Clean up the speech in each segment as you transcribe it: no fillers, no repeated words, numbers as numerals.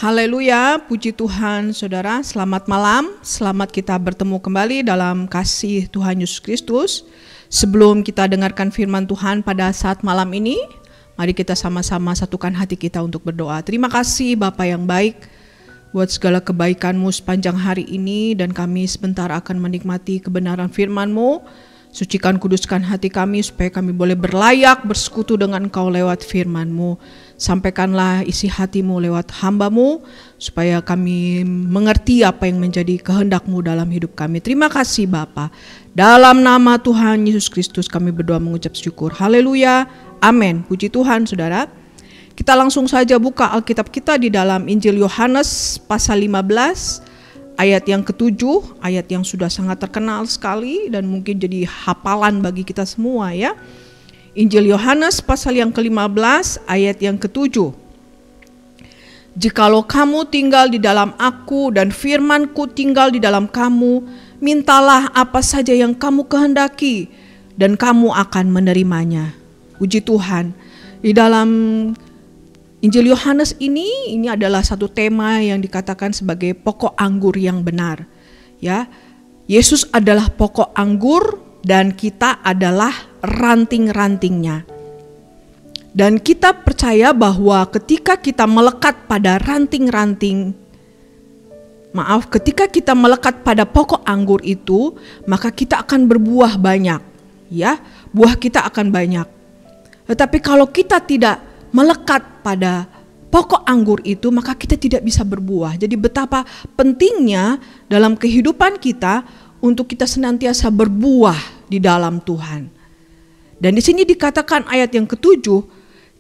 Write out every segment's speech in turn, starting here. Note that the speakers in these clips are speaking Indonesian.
Haleluya, puji Tuhan saudara, selamat malam, selamat kita bertemu kembali dalam kasih Tuhan Yesus Kristus. Sebelum kita dengarkan firman Tuhan pada saat malam ini, mari kita sama-sama satukan hati kita untuk berdoa. Terima kasih Bapa yang baik buat segala kebaikan-Mu sepanjang hari ini, dan kami sebentar akan menikmati kebenaran firman-Mu. Sucikan, kuduskan hati kami supaya kami boleh berlayak bersekutu dengan Engkau lewat firman-Mu. Sampaikanlah isi hati-Mu lewat hamba-Mu supaya kami mengerti apa yang menjadi kehendak-Mu dalam hidup kami. Terima kasih Bapa. Dalam nama Tuhan Yesus Kristus kami berdoa mengucap syukur. Haleluya. Amin. Puji Tuhan saudara. Kita langsung saja buka Alkitab kita di dalam Injil Yohanes pasal 15. Ayat yang ke-7, ayat yang sudah sangat terkenal sekali dan mungkin jadi hafalan bagi kita semua ya. Injil Yohanes pasal yang ke-15 ayat yang ke-7. Jikalau kamu tinggal di dalam aku dan firman-Ku tinggal di dalam kamu, mintalah apa saja yang kamu kehendaki dan kamu akan menerimanya. Puji Tuhan. Di dalam Injil Yohanes ini adalah satu tema yang dikatakan sebagai pokok anggur yang benar. Ya, Yesus adalah pokok anggur dan kita adalah ranting-rantingnya. Dan kita percaya bahwa ketika kita melekat pada ketika kita melekat pada pokok anggur itu, maka kita akan berbuah banyak. Ya, buah kita akan banyak. Tetapi kalau kita tidak melekat pada pokok anggur itu, maka kita tidak bisa berbuah. Jadi betapa pentingnya dalam kehidupan kita untuk kita senantiasa berbuah di dalam Tuhan. Dan di sini dikatakan ayat yang ke-7,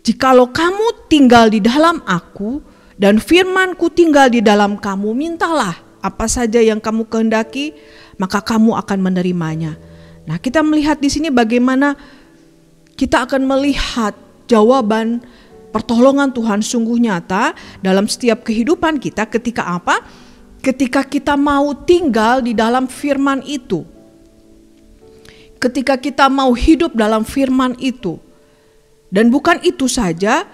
jikalau kamu tinggal di dalam aku dan firman-Ku tinggal di dalam kamu, mintalah apa saja yang kamu kehendaki, maka kamu akan menerimanya. Nah, kita melihat di sini bagaimana kita akan melihat jawaban pertolongan Tuhan sungguh nyata dalam setiap kehidupan kita ketika apa? Ketika kita mau tinggal di dalam firman itu. Ketika kita mau hidup dalam firman itu. Dan bukan itu saja,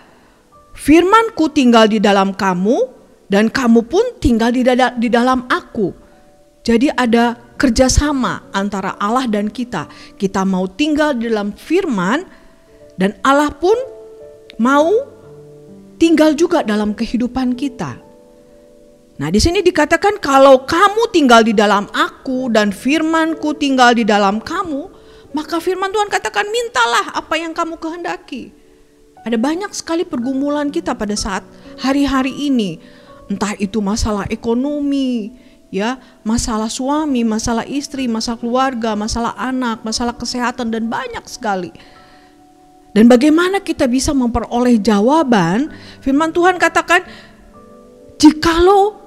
firman-Ku tinggal di dalam kamu dan kamu pun tinggal di dalam aku. Jadi ada kerjasama antara Allah dan kita. Kita mau tinggal di dalam firman dan Allah pun mau tinggal juga dalam kehidupan kita. Nah, di sini dikatakan kalau kamu tinggal di dalam aku dan firman-Ku tinggal di dalam kamu, maka firman Tuhan katakan mintalah apa yang kamu kehendaki. Ada banyak sekali pergumulan kita pada saat hari-hari ini. Entah itu masalah ekonomi, ya, masalah suami, masalah istri, masalah keluarga, masalah anak, masalah kesehatan dan banyak sekali. Dan bagaimana kita bisa memperoleh jawaban? Firman Tuhan katakan, jikalau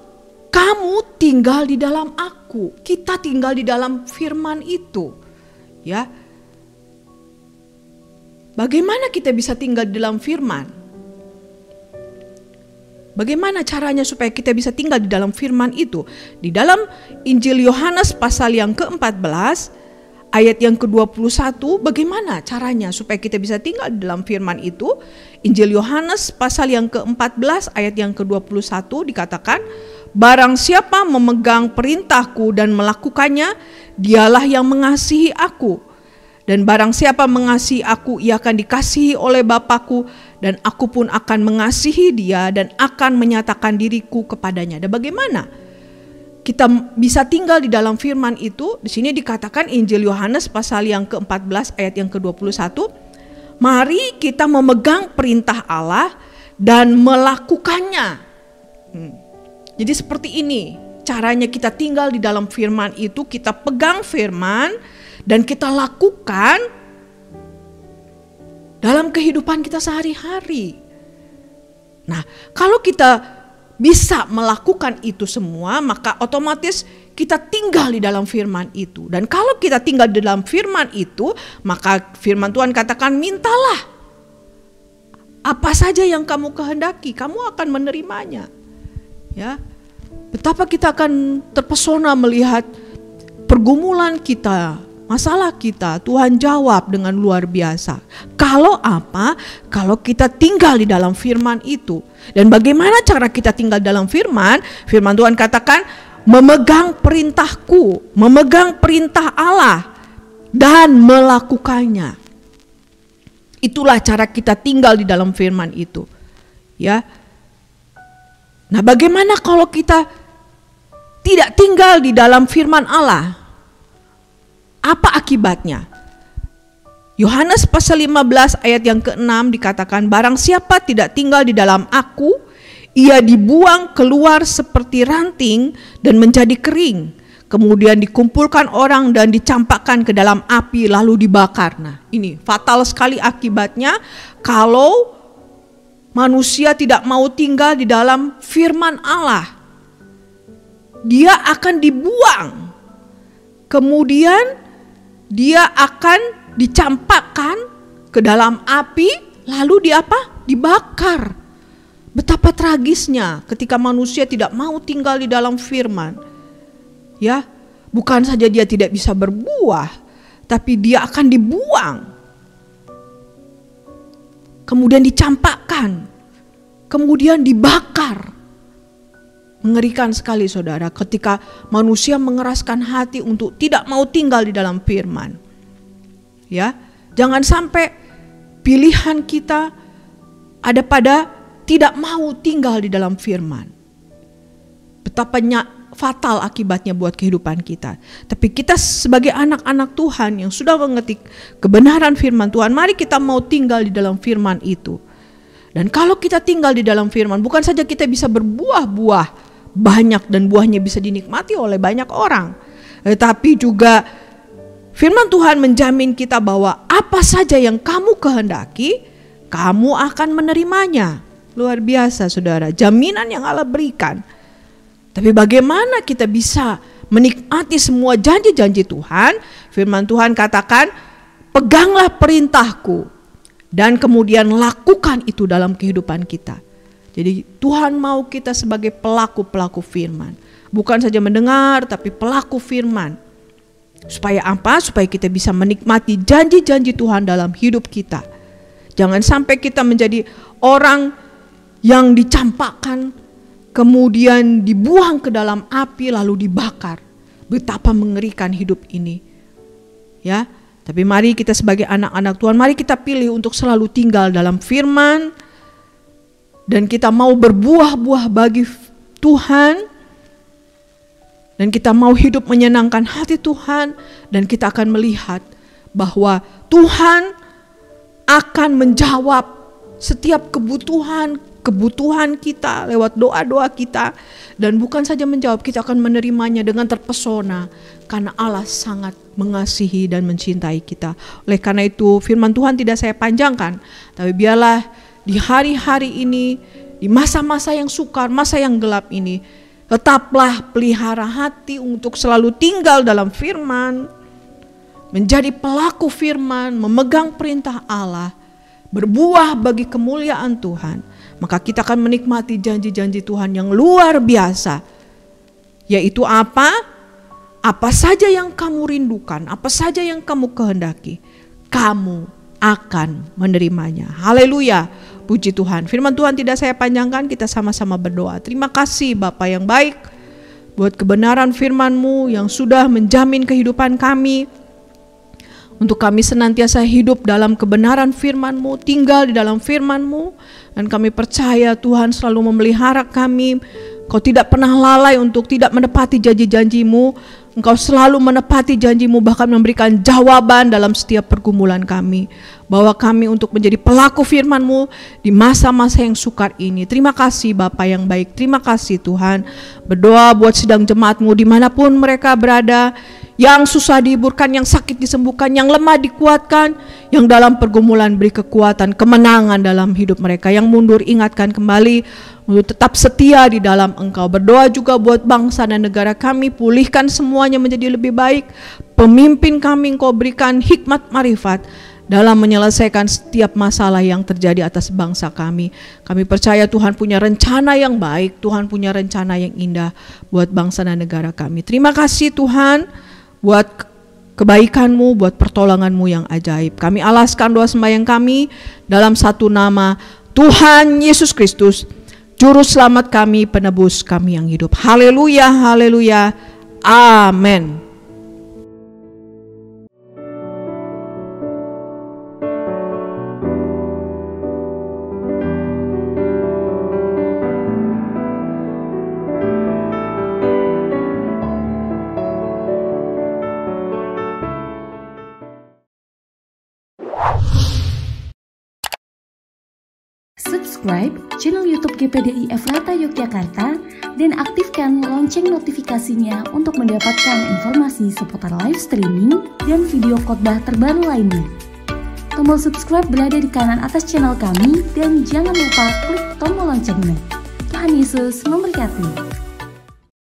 kamu tinggal di dalam aku, kita tinggal di dalam firman itu. Ya. Bagaimana kita bisa tinggal di dalam firman? Bagaimana caranya supaya kita bisa tinggal di dalam firman itu? Di dalam Injil Yohanes pasal yang ke-14, ayat yang ke-21, bagaimana caranya supaya kita bisa tinggal di dalam firman itu? Injil Yohanes pasal yang ke-14 ayat yang ke-21 dikatakan, barang siapa memegang perintahku dan melakukannya, dialah yang mengasihi aku. Dan barang siapa mengasihi aku, ia akan dikasihi oleh Bapa-Ku, dan aku pun akan mengasihi dia dan akan menyatakan diriku kepadanya. Dan bagaimana kita bisa tinggal di dalam firman itu? Di sini dikatakan Injil Yohanes pasal yang ke-14 ayat yang ke-21. Mari kita memegang perintah Allah dan melakukannya. Jadi seperti ini caranya kita tinggal di dalam firman itu. Kita pegang firman dan kita lakukan dalam kehidupan kita sehari-hari. Nah, kalau kita bisa melakukan itu semua, maka otomatis kita tinggal di dalam firman itu. Dan kalau kita tinggal di dalam firman itu, maka firman Tuhan katakan, mintalah apa saja yang kamu kehendaki, kamu akan menerimanya. Ya, betapa kita akan terpesona melihat pergumulan kita masalah kita Tuhan jawab dengan luar biasa. Kalau apa? Kalau kita tinggal di dalam firman itu. Dan bagaimana cara kita tinggal dalam firman? Firman Tuhan katakan memegang perintahku, memegang perintah Allah dan melakukannya. Itulah cara kita tinggal di dalam firman itu. Ya. Nah, bagaimana kalau kita tidak tinggal di dalam firman Allah? Apa akibatnya? Yohanes pasal 15 ayat yang ke-6 dikatakan, barang siapa tidak tinggal di dalam aku, ia dibuang keluar seperti ranting dan menjadi kering. Kemudian dikumpulkan orang dan dicampakkan ke dalam api lalu dibakar. Nah, ini fatal sekali akibatnya kalau manusia tidak mau tinggal di dalam firman Allah. Dia akan dibuang. Kemudian dia akan dicampakkan ke dalam api lalu dibakar. Betapa tragisnya ketika manusia tidak mau tinggal di dalam firman. Ya, bukan saja dia tidak bisa berbuah, tapi dia akan dibuang. Kemudian dicampakkan, kemudian dibakar. Mengerikan sekali saudara ketika manusia mengeraskan hati untuk tidak mau tinggal di dalam firman. Ya, jangan sampai pilihan kita ada pada tidak mau tinggal di dalam firman. Betapa fatal akibatnya buat kehidupan kita. Tapi kita sebagai anak-anak Tuhan yang sudah mengetik kebenaran firman Tuhan, mari kita mau tinggal di dalam firman itu. Dan kalau kita tinggal di dalam firman, bukan saja kita bisa berbuah-buah banyak dan buahnya bisa dinikmati oleh banyak orang, tetapi juga firman Tuhan menjamin kita bahwa apa saja yang kamu kehendaki, kamu akan menerimanya. Luar biasa saudara, jaminan yang Allah berikan. Tapi bagaimana kita bisa menikmati semua janji-janji Tuhan? Firman Tuhan katakan, peganglah perintahku dan kemudian lakukan itu dalam kehidupan kita. Jadi Tuhan mau kita sebagai pelaku-pelaku firman. Bukan saja mendengar tapi pelaku firman. Supaya apa? Supaya kita bisa menikmati janji-janji Tuhan dalam hidup kita. Jangan sampai kita menjadi orang yang dicampakkan, kemudian dibuang ke dalam api lalu dibakar. Betapa mengerikan hidup ini. Ya, tapi mari kita sebagai anak-anak Tuhan, mari kita pilih untuk selalu tinggal dalam firman. Dan kita mau berbuah-buah bagi Tuhan. Dan kita mau hidup menyenangkan hati Tuhan. Dan kita akan melihat bahwa Tuhan akan menjawab setiap kebutuhan kita lewat doa-doa kita. Dan bukan saja menjawab, kita akan menerimanya dengan terpesona. Karena Allah sangat mengasihi dan mencintai kita. Oleh karena itu firman Tuhan tidak saya panjangkan. Tapi biarlah di hari-hari ini, di masa-masa yang sukar, masa yang gelap ini, tetaplah pelihara hati untuk selalu tinggal dalam firman, menjadi pelaku firman, memegang perintah Allah, berbuah bagi kemuliaan Tuhan. Maka kita akan menikmati janji-janji Tuhan yang luar biasa. Yaitu apa? Apa saja yang kamu rindukan, apa saja yang kamu kehendaki, kamu akan menerimanya. Haleluya. Puji Tuhan. Firman Tuhan tidak saya panjangkan, kita sama-sama berdoa. Terima kasih Bapa yang baik buat kebenaran firman-Mu yang sudah menjamin kehidupan kami. Untuk kami senantiasa hidup dalam kebenaran firman-Mu, tinggal di dalam firman-Mu. Dan kami percaya Tuhan selalu memelihara kami. Kau tidak pernah lalai untuk tidak menepati janji-janji-Mu. Engkau selalu menepati janji-Mu, bahkan memberikan jawaban dalam setiap pergumulan kami. Bawa kami untuk menjadi pelaku firman-Mu di masa-masa yang sukar ini. Terima kasih Bapa yang baik, terima kasih Tuhan. Berdoa buat sidang jemaat-Mu dimanapun mereka berada. Yang susah dihiburkan, yang sakit disembuhkan, yang lemah dikuatkan, yang dalam pergumulan beri kekuatan, kemenangan dalam hidup mereka. Yang mundur ingatkan kembali untuk tetap setia di dalam Engkau. Berdoa juga buat bangsa dan negara kami, pulihkan semuanya menjadi lebih baik. Pemimpin kami Engkau berikan hikmat marifat dalam menyelesaikan setiap masalah yang terjadi atas bangsa kami. Kami percaya Tuhan punya rencana yang baik, Tuhan punya rencana yang indah buat bangsa dan negara kami. Terima kasih Tuhan buat kebaikan-Mu, buat pertolongan-Mu yang ajaib. Kami alaskan doa sembahyang kami dalam satu nama Tuhan Yesus Kristus, Juru Selamat kami, penebus kami yang hidup. Haleluya, haleluya, amin. Subscribe channel YouTube GPDI Efrata Yogyakarta dan aktifkan lonceng notifikasinya untuk mendapatkan informasi seputar live streaming dan video khotbah terbaru lainnya. Tombol subscribe berada di kanan atas channel kami dan jangan lupa klik tombol loncengnya. Tuhan Yesus memberkati.